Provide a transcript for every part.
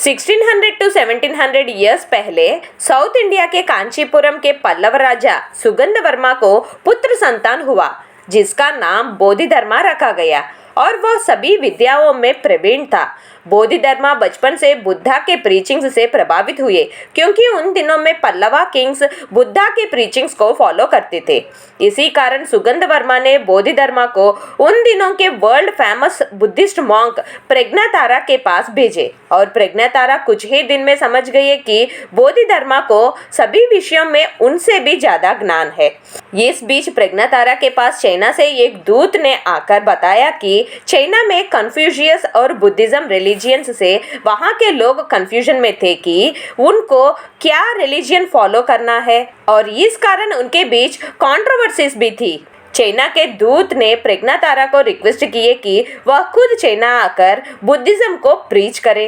1600 to 1700 years पहले south India के कांचीपुरम के पल्लव राजा सुगंधवर्मा को पुत्र संतान हुआ, जिसका नाम बोधिधर्मा रखा गया और वह सभी विद्याओं में प्रवीण था। बोधिधर्मा बचपन से बुद्धा के प्रीचिंग्स से प्रभावित हुए, क्योंकि उन दिनों में पल्लवा किंग्स बुद्धा के प्रीचिंग्स को फॉलो करते थे। इसी कारण सुगंधवर्मा ने बोधिधर्मा को उन दिनों के वर्ल्ड फेमस बुद्धिस्ट मॉन्क प्रज्ञातारा के पास भेजे और प्रज्ञातारा कुछ ही दिन में समझ गए कि बोधिधर्मा को सभी विषयों में उनसे भी ज्यादा ज्ञान है। इस बीच प्रज्ञातारा के पास चाइना से एक दूत ने आकर बताया कि चाइना में कन्फ्यूशियस और बुद्धिज्म रिलीजियंस से वहां के लोग कंफ्यूजन में थे कि उनको क्या रिलीजियन फॉलो करना है और इस कारण उनके बीच कंट्रोवर्सीज भी थी। चाइना के दूत ने प्रज्ञातारा को रिक्वेस्ट किए कि वह खुद चाइना आकर बुद्धिज्म को प्रीच करे।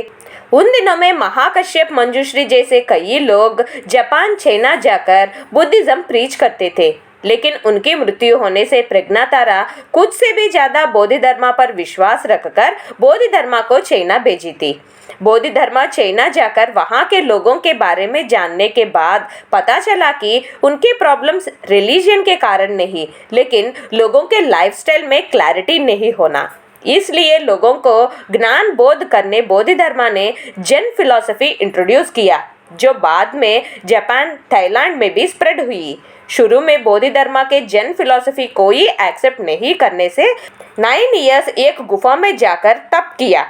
उन दिनों में महाकश्यप मंजुश्री जैसे कई लोग जापान चाइना जाकर बुद्धिज्म प्रीच करते थे, लेकिन उनकी मृत्यु होने से प्रज्ञातारा खुद से भी ज्यादा बोधिधर्मा पर विश्वास रखकर बोधिधर्मा को चाइना भेजी थी। बोधिधर्मा चाइना जाकर वहां के लोगों के बारे में जानने के बाद पता चला कि उनकी प्रॉब्लम्स रिलीजन के कारण नहीं, लेकिन लोगों के लाइफस्टाइल में क्लैरिटी नहीं होना। इसलिए लोगों को ज्ञान बोध करने बोधिधर्मा ने जैन फिलॉसफी इंट्रोड्यूस किया, जो बाद में जापान थाईलैंड में भी स्प्रेड हुई। शुरू में बोधिधर्मा के जैन फिलॉसफी कोई एक्सेप्ट नहीं करने से 9 इयर्स एक गुफा में जाकर तप किया।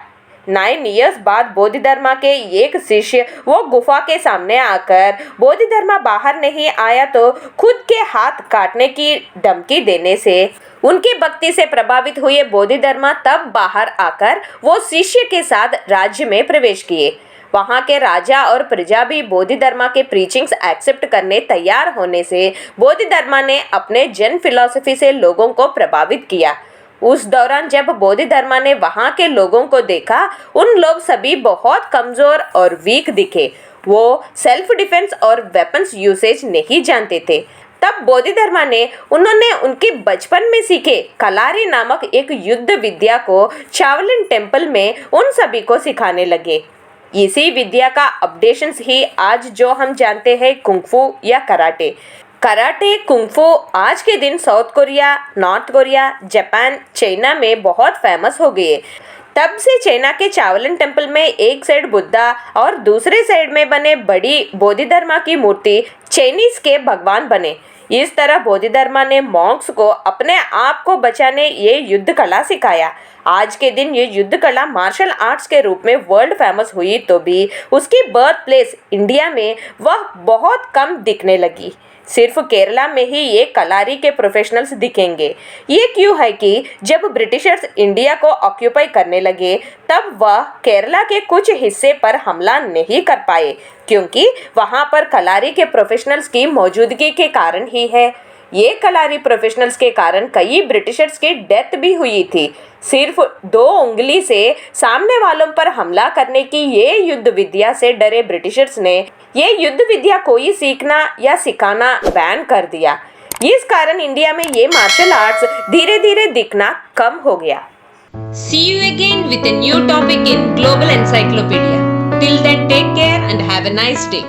9 इयर्स बाद बोधिधर्मा के एक शिष्य वो गुफा के सामने आकर बोधिधर्मा बाहर नहीं आया तो खुद के हाथ काटने की धमकी देने से उनकी भक्ति से प्रभावित हुए बोधिधर्मा तब बाहर आकर वो शिष्य के साथ राज्य में प्रवेश किए। वहां के राजा और प्रजा भी बोधिधर्मा के प्रीचिंग्स एक्सेप्ट करने तैयार होने से बोधिधर्मा ने अपने जैन फिलॉसफी से लोगों को प्रभावित किया। उस दौरान जब बोधिधर्मा ने वहां के लोगों को देखा, उन लोग सभी बहुत कमजोर और वीक दिखे। वो सेल्फ डिफेंस और वेपन्स यूसेज नहीं जानते थे। तब बोधिधर्मा ने उन्होंने उनके बचपन में सीखे कलारी नामक एक युद्ध विद्या को शाओलिन टेम्पल में उन सभी को सिखाने लगे। इसी विद्या का अपडेशंस ही आज जो हम जानते हैं कुंग-फू या कराटे। कराटे कुंग-फू आज के दिन south Korea, north Korea, Japan, China में बहुत फेमस हो गए। तब से चाइना के शाओलिन टेम्पल में एक साइड बुद्धा और दूसरे साइड में बने बड़ी बोधिधर्मा की मूर्ति चाइनीज के भगवान बने। इस तरह बोधिधर्मा ने मॉन्क्स को अपने आप को बचाने ये युद्ध कला सिखाया। आज के दिन ये युद्ध कला मार्शल आर्ट्स के रूप में वर्ल्ड फेमस हुई तो भी उसकी बर्थ प्लेस इंडिया में वह बहुत कम दिखने लगी। सिर्फ केरला में ही ये कलारी के प्रोफेशनल्स दिखेंगे। ये क्यों है कि जब ब्रिटिशर्स इंडिया को ऑक्यूपाई करने लगे तब वह केरला के कुछ हिस्से पर हमला नहीं कर पाए, क्योंकि वहां पर कलारी के प्रोफेशनल्स की मौजूदगी के कारण ही है। ये कलारी प्रोफेशनल्स के कारण कई ब्रिटिशर्स की डेथ भी हुई थी। सिर्फ 2 उंगली से सामने वालों पर हमला करने की ये युद्ध विद्या से डरे ब्रिटिशर्स ने ये युद्ध विद्या कोई सीखना या सिखाना बैन कर दिया। इस कारण इंडिया में ये मार्शल आर्ट्स धीरे धीरे दिखना कम हो गया। See you again with a new topic in Global Encyclopedia. Till then, take care and have a nice day.